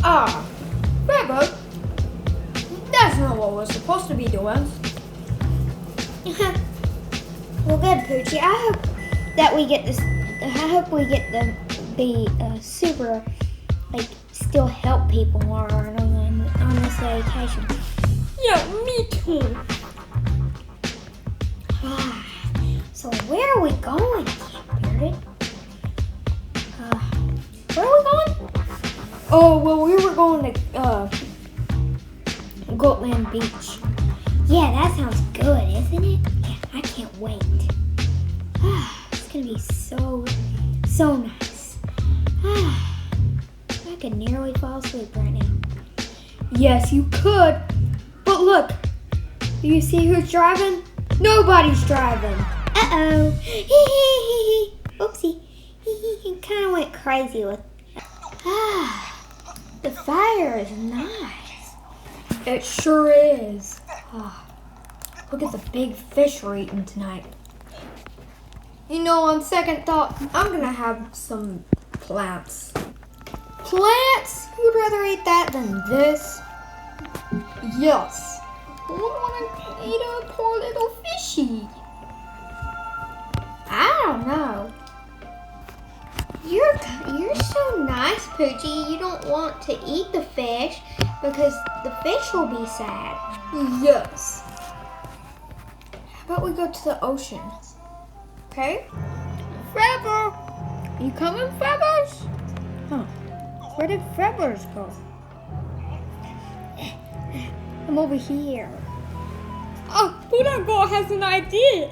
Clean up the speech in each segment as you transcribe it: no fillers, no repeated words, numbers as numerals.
Rebel, that's not what we're supposed to be doing. Well, good, Poochie. I hope that we get this. I hope we get to be super, still help people more on this vacation. Yeah, me too. So where are we going, Bearded? Where are we going? Oh, well, we were going to Goatland Beach. Yeah, that sounds good, isn't it? Yeah, I can't wait. It's gonna be so nice. I could nearly fall asleep right now. Yes, you could. But look, do you see who's driving? Nobody's driving. Uh-oh. Oopsie. He kind of went crazy with... the fire is nice. It sure is. Look at the big fish we're eating tonight. You know, on second thought, I'm gonna have some plants. Plants? You'd rather eat that than this? Yes. Who would want to eat a poor little fishy? I don't know. You're so nice, Poochie. You don't want to eat the fish because the fish will be sad. Yes. How about we go to the ocean? Okay? Frebber! You coming, Frebbers? Huh. Where did Frebbers go? I'm over here. Oh, Budango has an idea.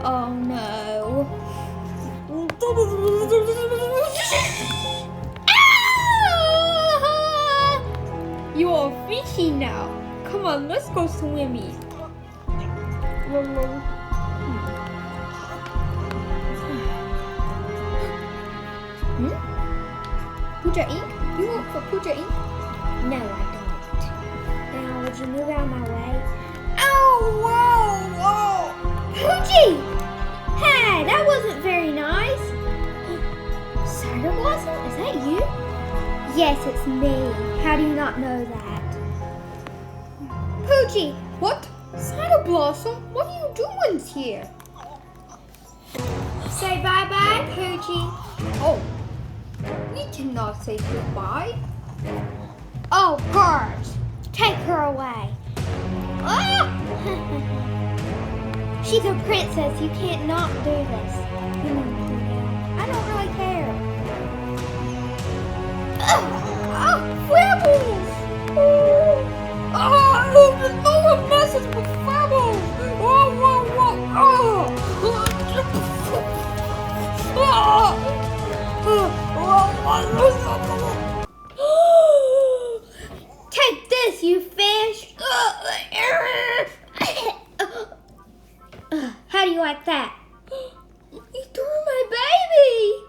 Oh no. You are fishy now. Come on, let's go swimming. Pooja ink? You want for Pooja ink? No, I don't. Now, would you move out of my way? Oh, whoa! Poochie! Hey, that wasn't very nice. Cider Blossom, is that you? Yes, it's me. How do you not know that? Poochie! What? Cider Blossom? What are you doing here? Say bye-bye, Poochie. Oh, we cannot say goodbye. Oh, Gorge! Take her away. Ah! She's a princess. You can't not do this. I don't really care. Oh, Fribbles! No one messes with Fribbles! Take this, you fish! How do you like that? You threw my baby!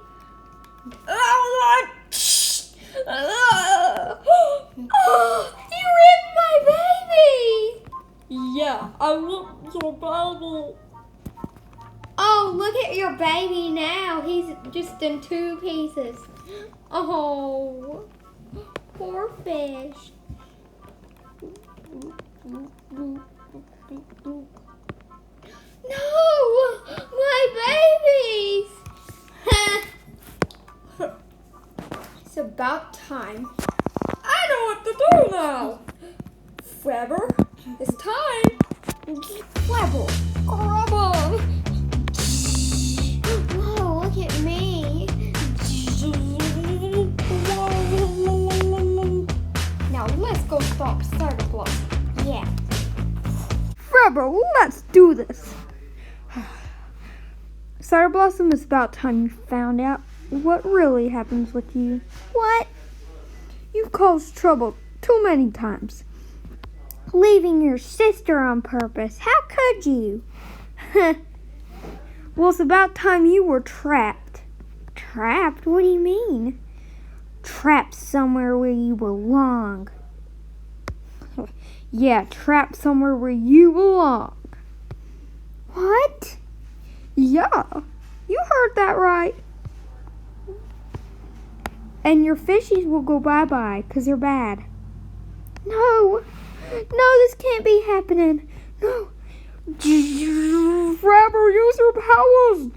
You ripped my baby! Yeah, I ripped your baby. Oh, look at your baby now. He's just in two pieces. Oh, poor fish. No, my babies. It's about time. I know what to do now. Frebber, it's time. Flabble, grubble. Whoa, look at me. Now let's go stop Cider Blossom. Yeah. Frebber, let's do this. Cider Blossom, it's about time you found out what really happens with you. What? You've caused trouble too many times. Leaving your sister on purpose. How could you? Well, it's about time you were trapped. Trapped? What do you mean? Trapped somewhere where you belong. Yeah, trapped somewhere where you belong. What? Yeah, you heard that right. And your fishies will go bye-bye because they're bad. No, this can't be happening. No. Frabber, use your powers.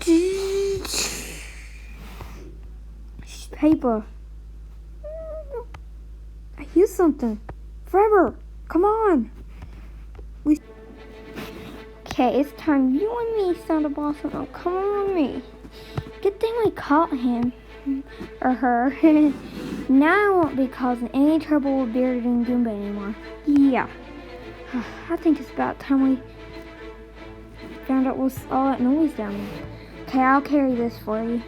Paper. I hear something. Frabber, come on. Okay, it's time. You and me, Thunder Blossom. Oh, come on with me. Good thing we caught him. Or her. Now I won't be causing any trouble with Bearded and Goomba anymore. Yeah. I think it's about time we found out what's all that noise down there. Okay, I'll carry this for you.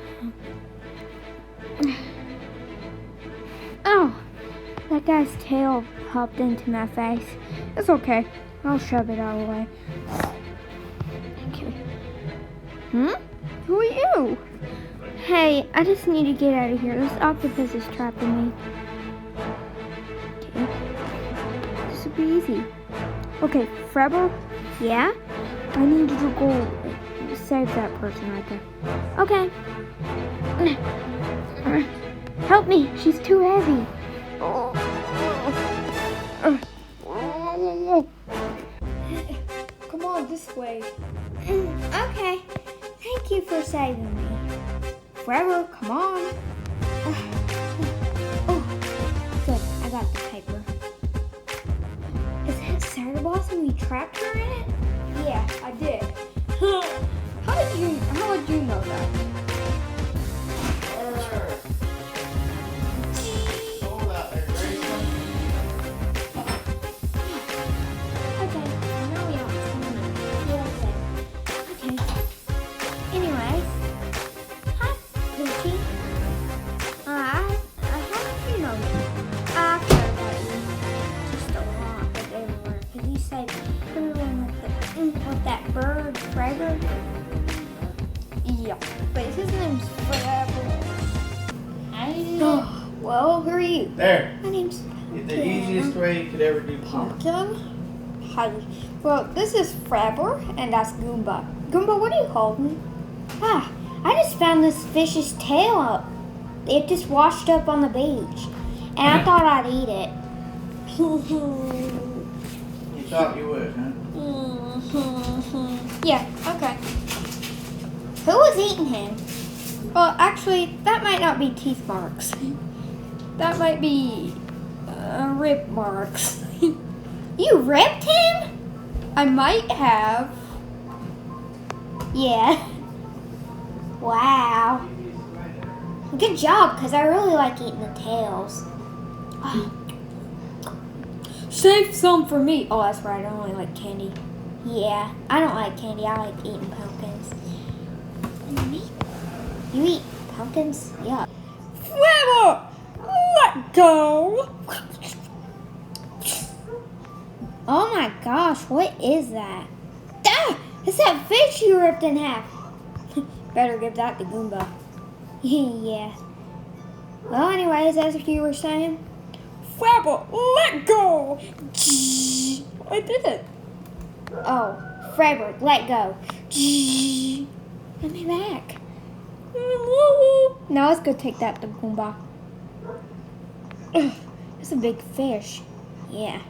Oh, that guy's tail popped into my face. It's okay. I'll shove it all away. Okay. Who are you? Hey, I just need to get out of here. This octopus is trapping me. Okay. This will be easy. Okay, Frabber? Yeah? I need you to go save that person right there. Okay. Help me. She's too heavy. Come on, this way. Okay. Thank you for saving me. Frabber, come on. Oh, good. I got the paper. Is that Sarah Blossom? We trapped her in it? Yeah, I did. How would you know that? Okay, now we don't. Yeah, okay. Anyways, hi, Poochie. How did you know me? I care about you just a lot, but everywhere. Because you said everyone with that bird, Frabber. Yeah, but his name's Frabber. Well, who are you? There. My name's The easiest way you could ever do Pumpkin. Hi. Well, this is Frabber, and that's Goomba. Goomba, what are you holding? I just found this fish's tail up. It just washed up on the beach. And I thought I'd eat it. You thought you would, huh? Yeah, okay. Who was eating him? Well, actually, that might not be teeth marks. That might be rib marks. You ripped him? I might have. Yeah. Wow. Good job, because I really like eating the tails. Save some for me. Oh, that's right. I only like candy. Yeah, I don't like candy. I like eating pumpkins. Me? You eat pumpkins? Yeah. Frabber, let go. Oh my gosh, what is that? Ah, it's that fish you ripped in half. Better give that to Goomba. Yeah. Well, anyways, as you were saying. Frabber, let go. I did it. Oh, Frabber, let go. Let me back. Now let's go take that to Goomba. It's a big fish. Yeah.